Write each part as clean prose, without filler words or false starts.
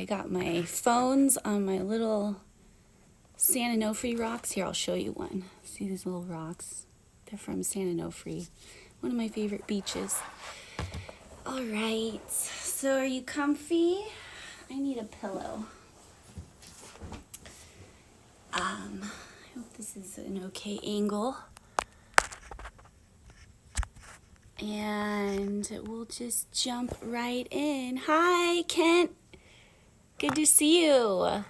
I got my phones on my little San Onofre rocks. Here, I'll show you one. See these little rocks? They're from San Onofre, one of my favorite beaches. All right, so are you comfy? I need a pillow. I hope this is an okay angle. And we'll just jump right in. Hi, Kent. Good to see you.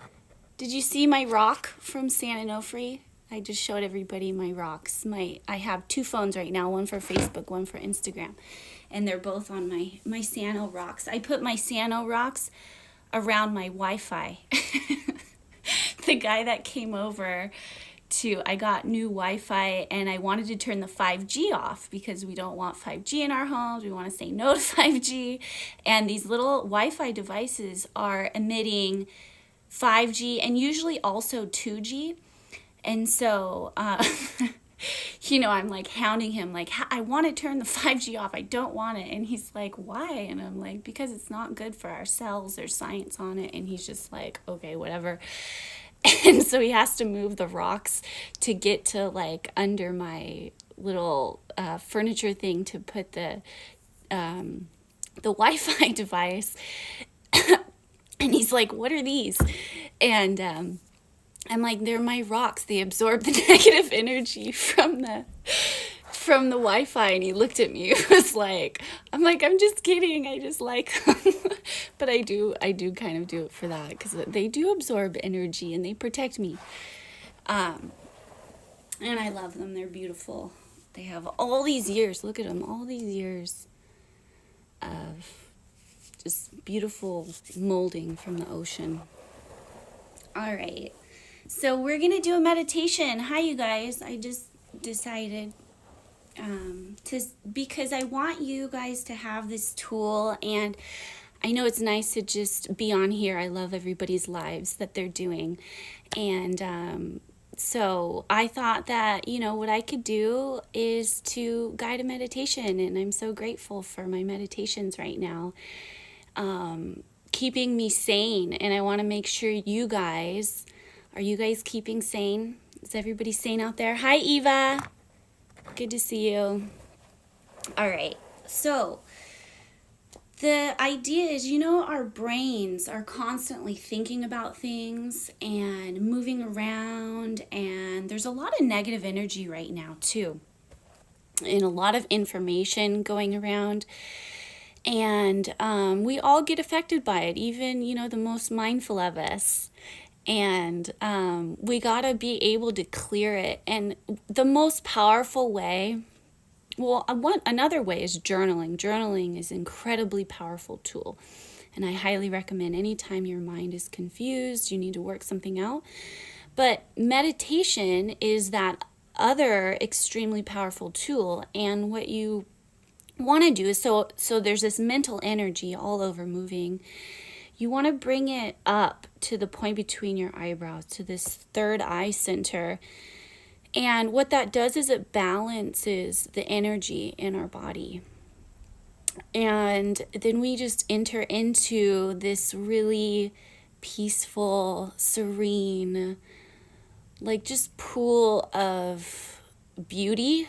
Did you see my rock from San Onofre? I just showed everybody my rocks. I have two phones right now, one for Facebook, one for Instagram. And they're both on my Sano rocks. I put my Sano rocks around my Wi-Fi. The guy that came over I got new Wi-Fi and I wanted to turn the 5G off because we don't want 5G in our homes. We want to say no to 5G. And these little Wi-Fi devices are emitting 5G and usually also 2G. And so, I'm like hounding him, like, I want to turn the 5G off. I don't want it. And he's like, why? And I'm like, because it's not good for our cells. There's science on it. And he's just like, okay, whatever. And so he has to move the rocks to get to like under my little furniture thing to put the Wi-Fi device. And he's like, what are these? And I'm like, they're my rocks. They absorb the negative energy from the Wi-Fi. And he looked at me. It was like, I'm like, I'm just kidding. I just like them. But I do kind of do it for that because they do absorb energy and they protect me. And I love them. They're beautiful. They have all these years. Look at them. All these years of just beautiful molding from the ocean. All right. So we're going to do a meditation. Hi, you guys. I just decided because I want you guys to have this tool, and I know it's nice to just be on here. I love everybody's lives that they're doing. And so I thought that, what I could do is to guide a meditation, and I'm so grateful for my meditations right now, keeping me sane. And I want to make sure are you guys keeping sane? Is everybody sane out there? Hi, Eva. Good to see you. All right. So the idea is, our brains are constantly thinking about things and moving around, and there's a lot of negative energy right now too, and a lot of information going around, and we all get affected by it, even, the most mindful of us. And we got to be able to clear it. And the most powerful way, another way is journaling. Journaling is an incredibly powerful tool. And I highly recommend anytime your mind is confused, you need to work something out. But meditation is that other extremely powerful tool. And what you want to do is, so there's this mental energy all over moving. You want to bring it up to the point between your eyebrows, to this third eye center. And what that does is it balances the energy in our body. And then we just enter into this really peaceful, serene, like just pool of beauty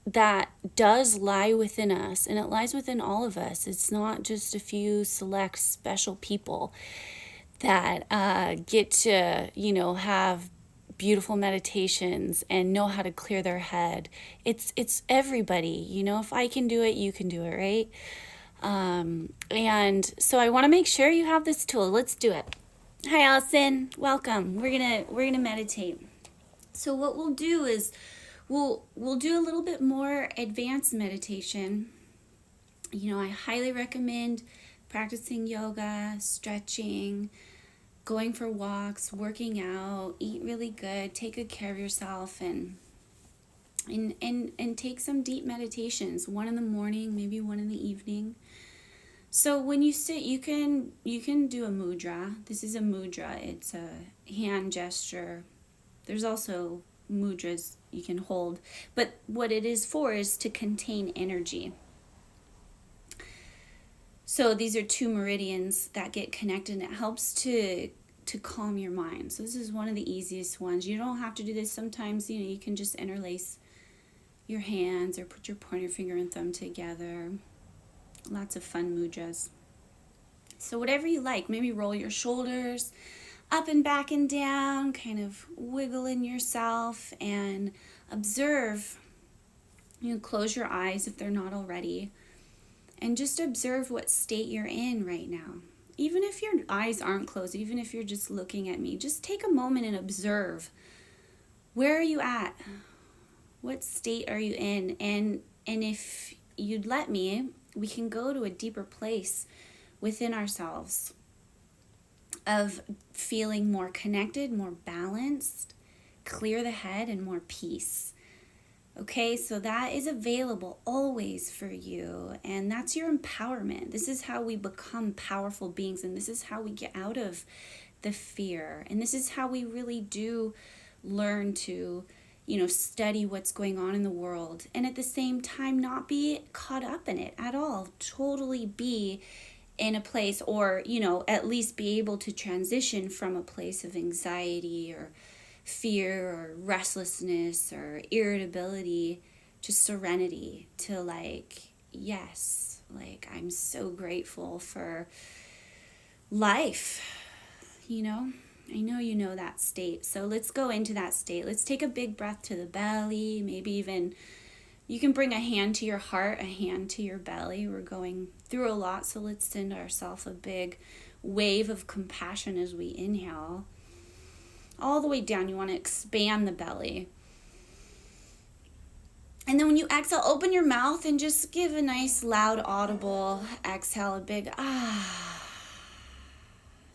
that does lie within us, and it lies within all of us. It's not just a few select special people that get to, have beautiful meditations and know how to clear their head. It's everybody, if I can do it, you can do it, right? And so I want to make sure you have this tool. Let's do it. Hi, Allison. Welcome. We're gonna meditate. So what we'll do is We'll do a little bit more advanced meditation. I highly recommend practicing yoga, stretching, going for walks, working out, eat really good, take good care of yourself, and take some deep meditations, one in the morning, maybe one in the evening. So when you sit, you can do a mudra. This is a mudra. It's a hand gesture. There's also mudras you can hold, but what it is for is to contain energy. So these are two meridians that get connected, and it helps to calm your mind. So this is one of the easiest ones. You don't have to do this. Sometimes, you can just interlace your hands or put your pointer finger and thumb together. Lots of fun mudras. So whatever you like, maybe roll your shoulders up and back and down, kind of wiggling yourself, and observe. Close your eyes if they're not already, and just observe what state you're in right now. Even if your eyes aren't closed, even if you're just looking at me, just take a moment and observe. Where are you at? What state are you in? And if you'd let me, we can go to a deeper place within ourselves of feeling more connected, more balanced, clear the head, and more peace. Okay, so that is available always for you, and that's your empowerment. This is how we become powerful beings, and this is how we get out of the fear, and this is how we really do learn to, study what's going on in the world, and at the same time not be caught up in it at all. Totally be in a place, or, at least be able to transition from a place of anxiety or fear or restlessness or irritability to serenity, to yes, I'm so grateful for life. I know you know that state. So let's go into that state. Let's take a big breath to the belly. Maybe even you can bring a hand to your heart, a hand to your belly. We're going through a lot, so let's send ourselves a big wave of compassion as we inhale. All the way down, you want to expand the belly. And then when you exhale, open your mouth and just give a nice loud audible exhale, a big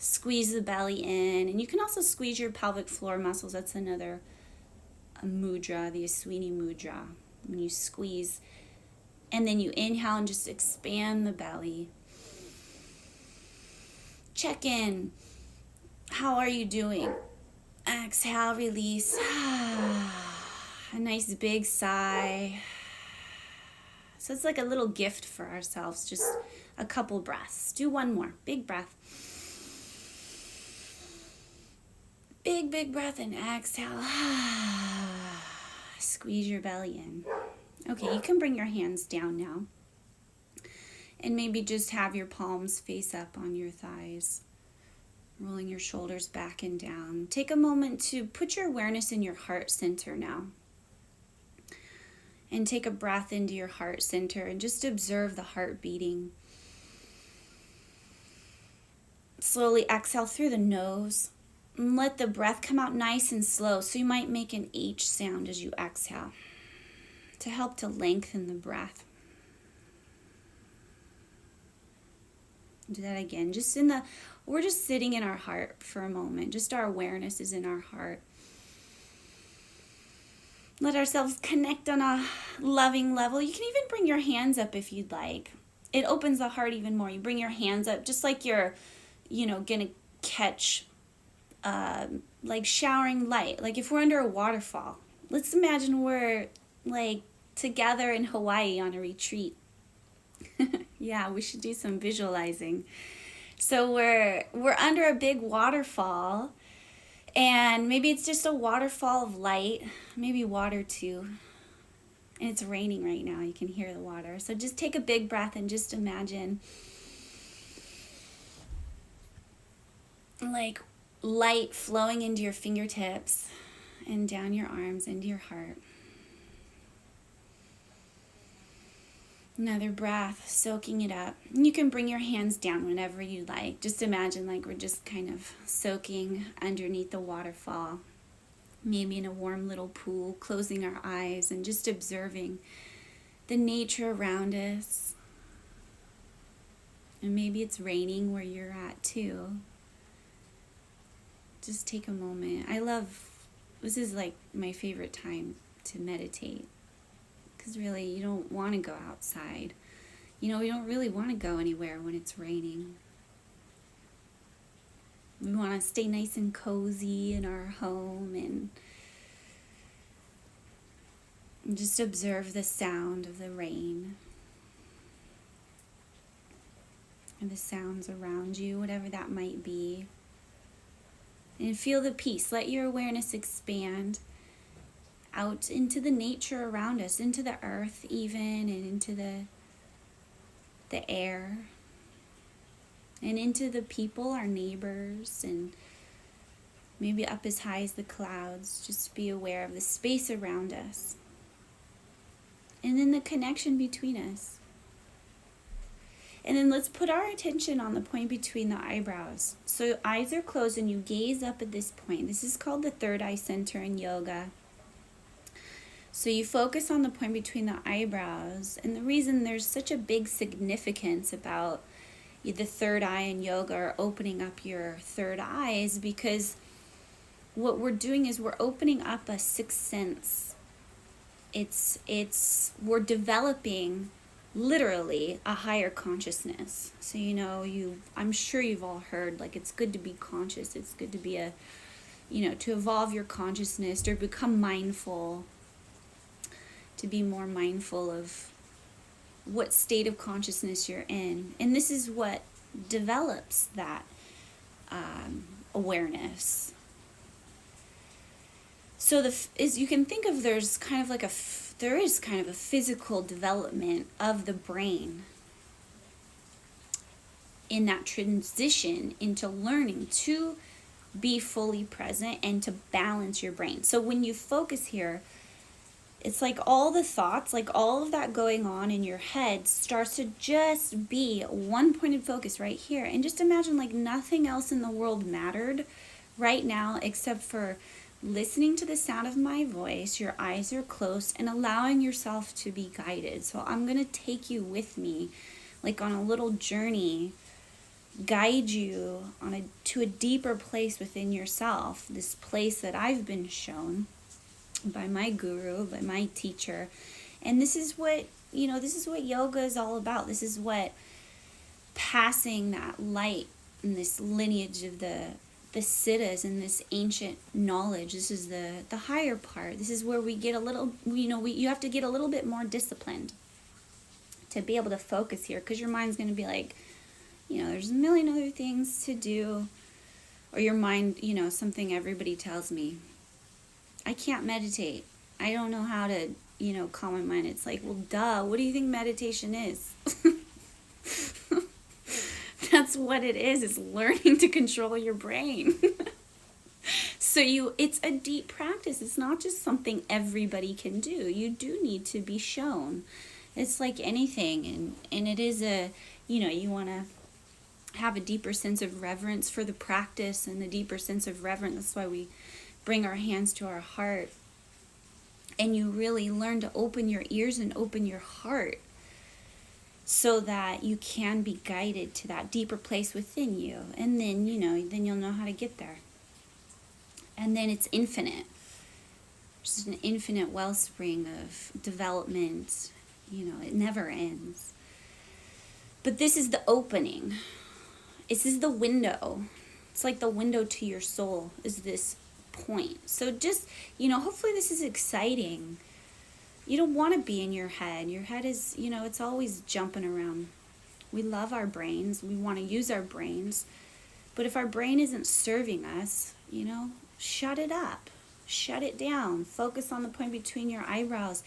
Squeeze the belly in. And you can also squeeze your pelvic floor muscles. That's another mudra, the Aswini mudra. When you squeeze, and then you inhale and just expand the belly. Check in. How are you doing? Exhale, release. A nice big sigh. So it's like a little gift for ourselves, just a couple breaths. Do one more. Big breath. Big breath and exhale. Squeeze your belly in. Okay, you can bring your hands down now. And maybe just have your palms face up on your thighs. Rolling your shoulders back and down. Take a moment to put your awareness in your heart center now. And take a breath into your heart center and just observe the heart beating. Slowly exhale through the nose. And let the breath come out nice and slow. So you might make an H sound as you exhale to help to lengthen the breath. Do that again. We're just sitting in our heart for a moment. Just our awareness is in our heart. Let ourselves connect on a loving level. You can even bring your hands up if you'd like. It opens the heart even more. You bring your hands up just like you're, gonna catch, showering light. Like if we're under a waterfall. Let's imagine we're together in Hawaii on a retreat. Yeah, we should do some visualizing. So we're under a big waterfall, and maybe it's just a waterfall of light, maybe water too. And it's raining right now. You can hear the water. So just take a big breath and just imagine light flowing into your fingertips and down your arms into your heart. Another breath, soaking it up. And you can bring your hands down whenever you like. Just imagine we're just kind of soaking underneath the waterfall. Maybe in a warm little pool, closing our eyes and just observing the nature around us. And maybe it's raining where you're at too. Just take a moment. This is my favorite time to meditate. Because really, you don't want to go outside. We don't really want to go anywhere when it's raining. We want to stay nice and cozy in our home and just observe the sound of the rain. or the sounds around you, whatever that might be. And feel the peace. Let your awareness expand out into the nature around us, into the earth even, and into the air, and into the people, our neighbors, and maybe up as high as the clouds. Just be aware of the space around us. And then the connection between us. And then let's put our attention on the point between the eyebrows. So eyes are closed and you gaze up at this point. This is called the third eye center in yoga. So you focus on the point between the eyebrows. And the reason there's such a big significance about the third eye in yoga, or opening up your third eye, is because what we're doing is we're opening up a sixth sense. We're developing literally a higher consciousness. So I'm sure you've all heard, like, it's good to be conscious. It's good to be to evolve your consciousness, or become mindful, to be more mindful of what state of consciousness you're in. And this is what develops that awareness. So as you can think of, there is kind of a physical development of the brain in that transition into learning to be fully present and to balance your brain. So when you focus here, it's like all the thoughts, like all of that going on in your head starts to just be one pointed focus right here. And just imagine like nothing else in the world mattered right now except for listening to the sound of my voice. Your eyes are closed and allowing yourself to be guided. So I'm going to take you with me, like on a little journey, guide you to a deeper place within yourself, this place that I've been shown by my guru, by my teacher. And this is what yoga is all about. This is what passing that light and this lineage of the siddhas and this ancient knowledge. This is the higher part. This is where we get a little, you have to get a little bit more disciplined to be able to focus here, because your mind's going to be like, there's a million other things to do. Or your mind, something everybody tells me, I can't meditate. I don't know how to, calm my mind. It's like, well, duh, what do you think meditation is? That's what it is. It's learning to control your brain. So it's a deep practice. It's not just something everybody can do. You do need to be shown. It's like anything. And it is you want to have a deeper sense of reverence for the practice, and the deeper sense of reverence. That's why we bring our hands to our heart, and you really learn to open your ears and open your heart so that you can be guided to that deeper place within you. And then you'll know how to get there. And then it's infinite. It's an infinite wellspring of development. It never ends. But this is the opening. This is the window. It's like the window to your soul is this point. So just, hopefully this is exciting. You don't want to be in your head. Your head is, it's always jumping around. We love our brains. We want to use our brains. But if our brain isn't serving us, shut it up. Shut it down. Focus on the point between your eyebrows.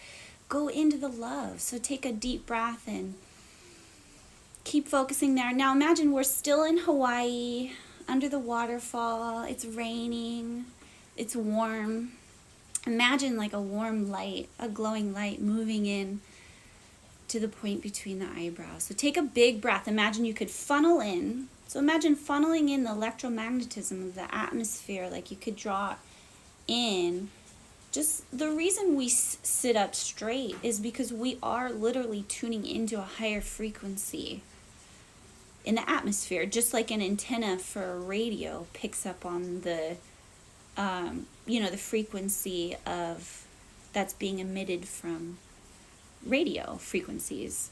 Go into the love. So take a deep breath and keep focusing there. Now imagine we're still in Hawaii, under the waterfall. It's raining. It's warm. Imagine like a warm light, a glowing light moving in to the point between the eyebrows. So take a big breath. Imagine you could funnel in. So imagine funneling in the electromagnetism of the atmosphere, like you could draw in. Just the reason we sit up straight is because we are literally tuning into a higher frequency in the atmosphere, just like an antenna for a radio picks up on the the frequency of that's being emitted from radio frequencies.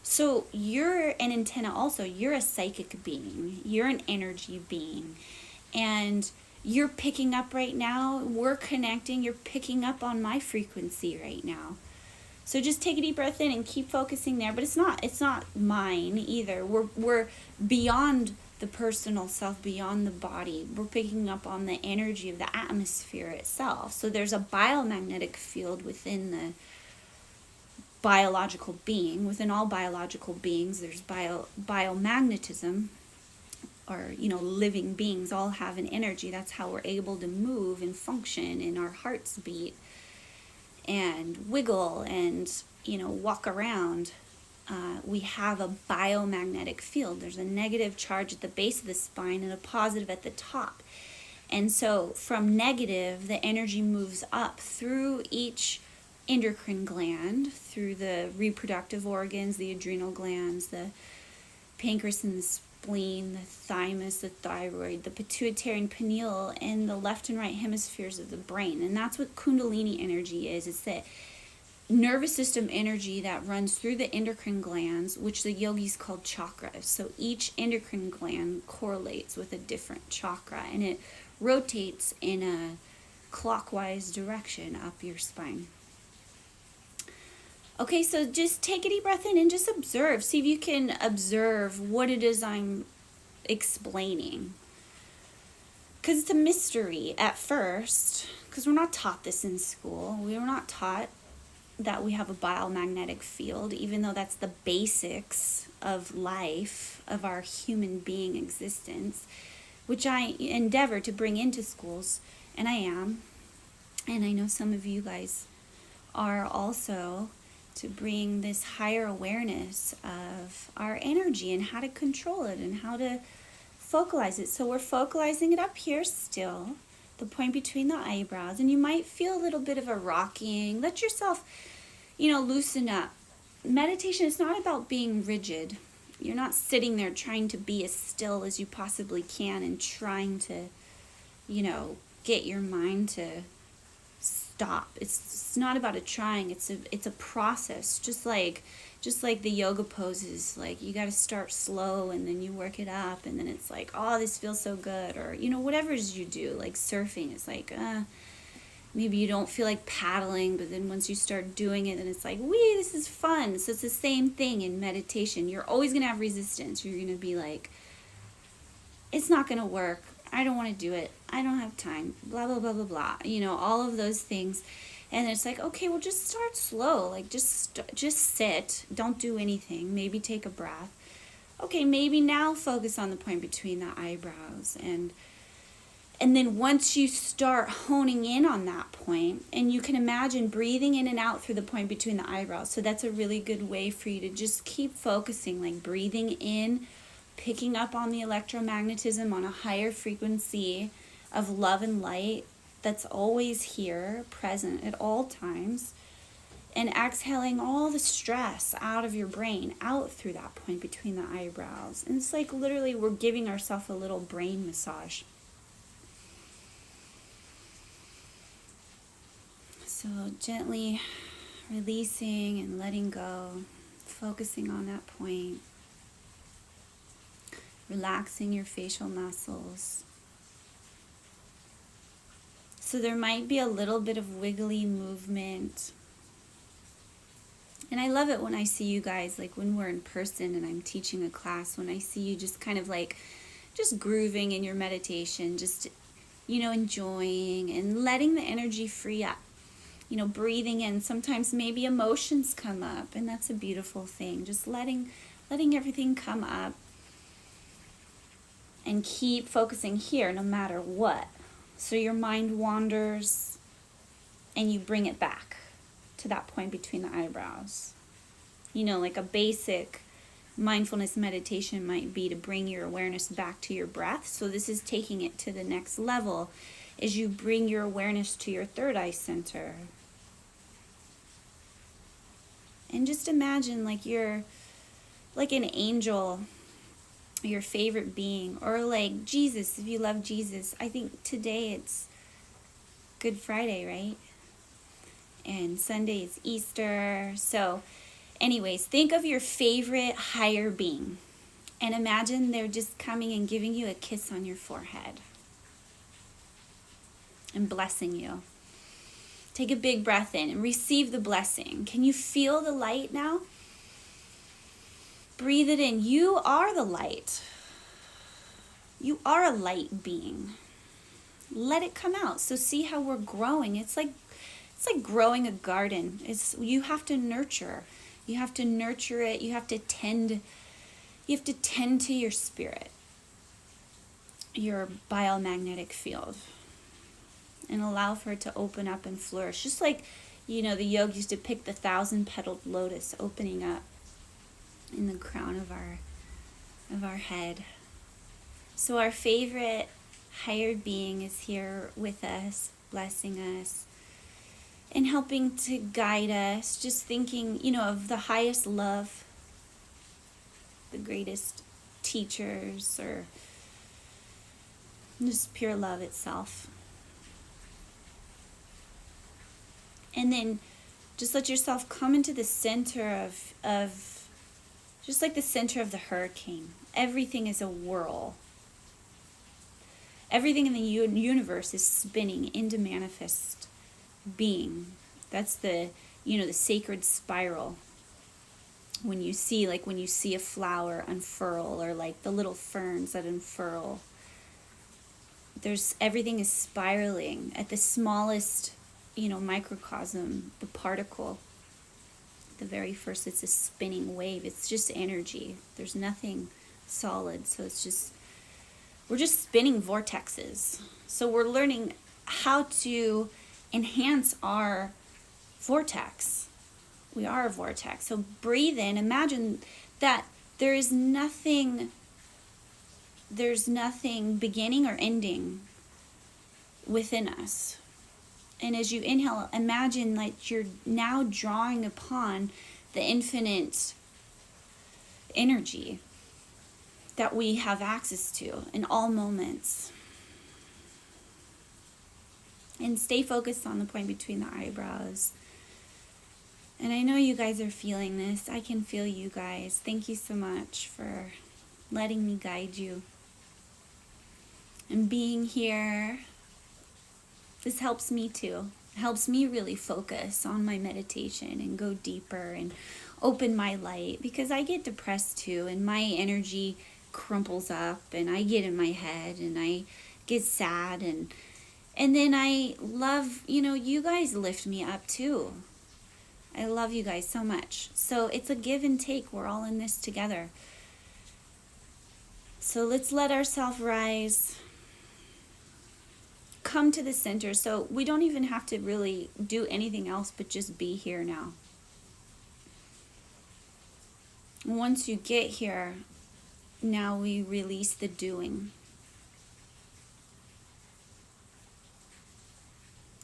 So you're an antenna also. You're a psychic being. You're an energy being. And you're picking up right now. We're connecting. You're picking up on my frequency right now. So just take a deep breath in and keep focusing there. But it's not mine either. We're beyond the personal self, beyond the body. We're picking up on the energy of the atmosphere itself. So there's a biomagnetic field within the biological being. Within all biological beings, there's biomagnetism, or living beings all have an energy. That's how we're able to move and function, and our hearts beat and wiggle and walk around. We have a biomagnetic field. There's a negative charge at the base of the spine and a positive at the top. And so from negative, the energy moves up through each endocrine gland, through the reproductive organs, the adrenal glands, the pancreas and the spleen, the thymus, the thyroid, the pituitary and pineal, and the left and right hemispheres of the brain. And that's what Kundalini energy is. It's that nervous system energy that runs through the endocrine glands, which the yogis call chakras. So each endocrine gland correlates with a different chakra, and it rotates in a clockwise direction up your spine. Okay, so just take a deep breath in and just observe. See if you can observe what it is I'm explaining. Because it's a mystery at first, because we're not taught this in school. We were not taught that we have a biomagnetic field, even though that's the basics of life, of our human being existence, which I endeavor to bring into schools, and I am. And I know some of you guys are also, to bring this higher awareness of our energy and how to control it and how to focalize it. So we're focalizing it up here still, the point between the eyebrows, and you might feel a little bit of a rocking. Let yourself, loosen up. Meditation is not about being rigid. You're not sitting there trying to be as still as you possibly can and trying to, get your mind to stop. It's not about a trying. It's a process. Just like the yoga poses. Like, you got to start slow and then you work it up, and then it's like, oh, this feels so good, or whatever it is you do. Like surfing, it's like maybe you don't feel like paddling, but then once you start doing it, then it's like, wee, this is fun. So it's the same thing in meditation. You're always gonna have resistance. You're gonna be like, it's not gonna work. I don't want to do it. I don't have time. Blah, blah, blah, blah, blah. All of those things. And it's like, okay, well, just start slow. Like, just sit. Don't do anything. Maybe take a breath. Okay, maybe now focus on the point between the eyebrows. And then once you start honing in on that point, and you can imagine breathing in and out through the point between the eyebrows. So that's a really good way for you to just keep focusing, like breathing in, picking up on the electromagnetism on a higher frequency of love and light that's always here, present at all times, and exhaling all the stress out of your brain, out through that point between the eyebrows. And it's like literally we're giving ourselves a little brain massage. So gently releasing and letting go, focusing on that point. Relaxing your facial muscles. So there might be a little bit of wiggly movement. And I love it when I see you guys, like when we're in person and I'm teaching a class, when I see you just kind of like, just grooving in your meditation, just, enjoying and letting the energy free up. Breathing in. Sometimes maybe emotions come up, and that's a beautiful thing. Just letting everything come up. And keep focusing here no matter what. So your mind wanders and you bring it back to that point between the eyebrows. Like a basic mindfulness meditation might be to bring your awareness back to your breath. So this is taking it to the next level as you bring your awareness to your third eye center. And just imagine like you're like an angel, your favorite being, or like Jesus, if you love Jesus. I think today it's Good Friday, right? And Sunday is Easter. So anyways, think of your favorite higher being and imagine they're just coming and giving you a kiss on your forehead and blessing you. Take a big breath in and receive the blessing. Can you feel the light now? Breathe it in. You are the light. You are a light being. Let it come out. So see how we're growing. It's like growing a garden. You have to nurture. You have to nurture it. You have to tend to your spirit, your biomagnetic field, and allow for it to open up and flourish. Just like, the yogis used to pick the 1,000-petaled lotus opening up in the crown of our head. So our favorite hired being is here with us, blessing us, and helping to guide us, just thinking, of the highest love, the greatest teachers, or just pure love itself. And then just let yourself come into the center of just like the center of the hurricane. Everything is a whirl. Everything in the universe is spinning into manifest being. That's the sacred spiral. When you see a flower unfurl, or like the little ferns that unfurl, everything is spiraling at the smallest, microcosm, the particle. The very first, it's a spinning wave. It's just energy. There's nothing solid. So we're just spinning vortexes. So we're learning how to enhance our vortex. We are a vortex. So breathe in. Imagine that there's nothing beginning or ending within us. And as you inhale, imagine like you're now drawing upon the infinite energy that we have access to in all moments. And stay focused on the point between the eyebrows. And I know you guys are feeling this. I can feel you guys. Thank you so much for letting me guide you and being here. This helps me too. It helps me really focus on my meditation and go deeper and open my light, because I get depressed too, and my energy crumples up, and I get in my head, and I get sad, and then I love, you guys lift me up too. I love you guys so much. So it's a give and take. We're all in this together. So let's let ourselves rise. Come to the center. So we don't even have to really do anything else but just be here now. Once you get here, now we release the doing.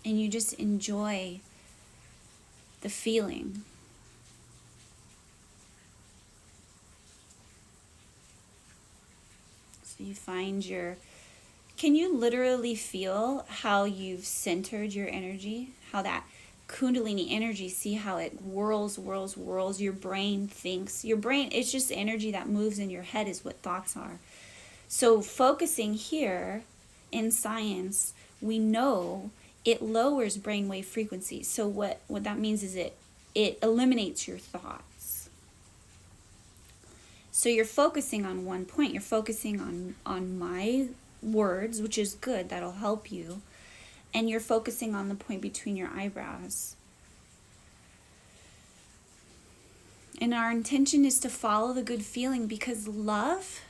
And you just enjoy the feeling. So you find can you literally feel how you've centered your energy? How that Kundalini energy, see how it whirls. Your brain thinks. Your brain, it's just energy that moves in your head is what thoughts are. So focusing here in science, we know it lowers brainwave frequencies. So what that means is it eliminates your thoughts. So you're focusing on one point. You're focusing on my words, which is good. That'll help you. And you're focusing on the point between your eyebrows. And our intention is to follow the good feeling, because love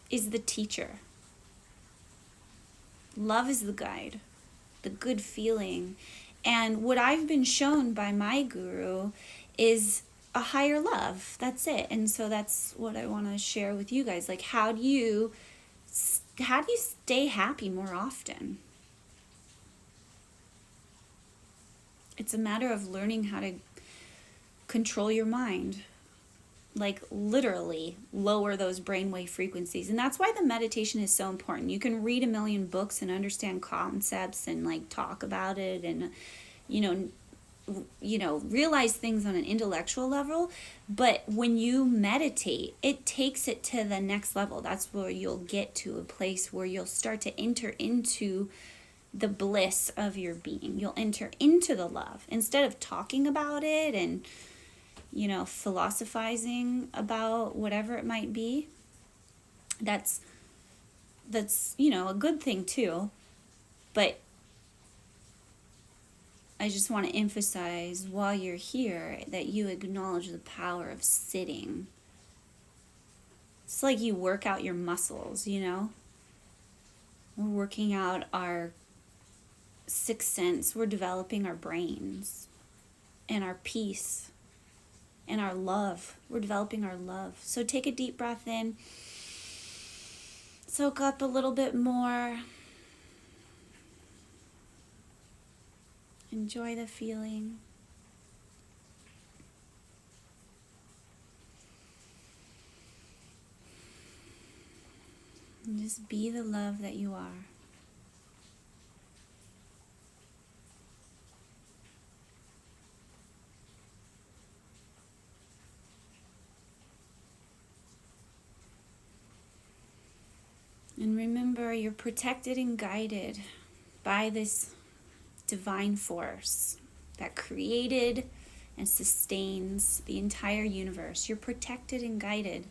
is the teacher. Love is the guide, the good feeling. And what I've been shown by my guru is a higher love. That's it. And so that's what I want to share with you guys. Like, how do you stay happy more often? It's a matter of learning how to control your mind. Like, literally lower those brainwave frequencies. And that's why the meditation is so important. You can read a million books and understand concepts and like talk about it and realize things on an intellectual level, but when you meditate, it takes it to the next level. That's where you'll get to a place where you'll start to enter into the bliss of your being. You'll enter into the love instead of talking about it and, philosophizing about whatever it might be. That's a good thing too. But I just want to emphasize while you're here that you acknowledge the power of sitting. It's like you work out your muscles, We're working out our sixth sense. We're developing our brains and our peace and our love. We're developing our love. So take a deep breath in. Soak up a little bit more. Enjoy the feeling. And just be the love that you are. And remember, you're protected and guided by this divine force that created and sustains the entire universe. You're protected and guided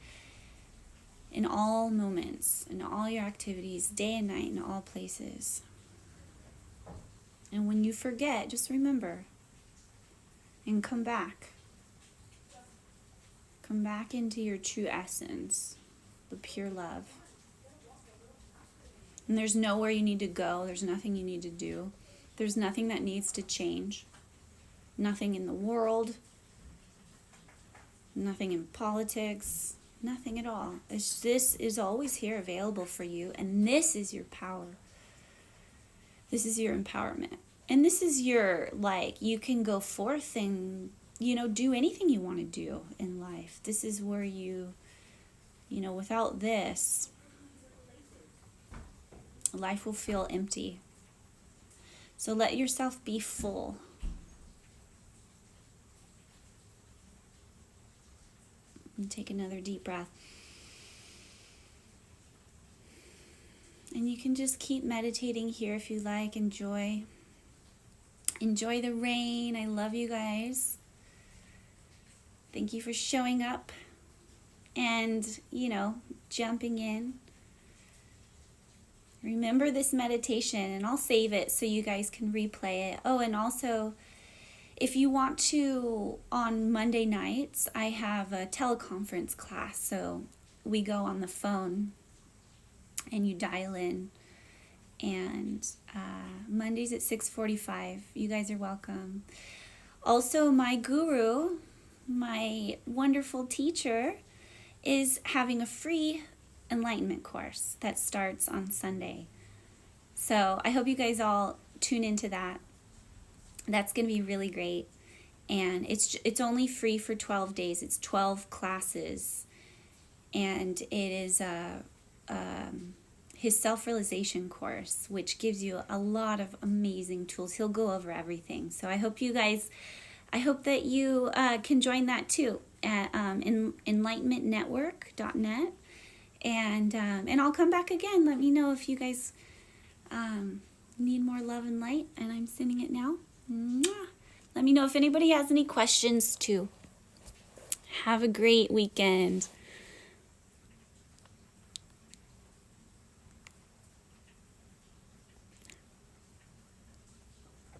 in all moments, in all your activities, day and night, in all places. And when you forget, just remember and come back. Come back into your true essence, the pure love. And there's nowhere you need to go. There's nothing you need to do. There's nothing that needs to change. Nothing in the world. Nothing in politics. Nothing at all. This is always here available for you. And this is your power. This is your empowerment. And this is your, you can go forth and, do anything you want to do in life. This is where you, without this, life will feel empty. So let yourself be full. And take another deep breath. And you can just keep meditating here if you like. Enjoy the rain. I love you guys. Thank you for showing up and, jumping in. Remember this meditation, and I'll save it so you guys can replay it. Oh, and also, if you want to, on Monday nights, I have a teleconference class. So we go on the phone and you dial in. And Mondays at 6:45. You guys are welcome. Also, my guru, my wonderful teacher, is having a free enlightenment course that starts on Sunday. So I hope you guys all tune into that. That's going to be really great. And it's only free for 12 days. It's 12 classes. And it is his self-realization course, which gives you a lot of amazing tools. He'll go over everything. So I hope that you can join that too at enlightenmentnetwork.net. And I'll come back again. Let me know if you guys need more love and light. And I'm sending it now. Mwah. Let me know if anybody has any questions too. Have a great weekend.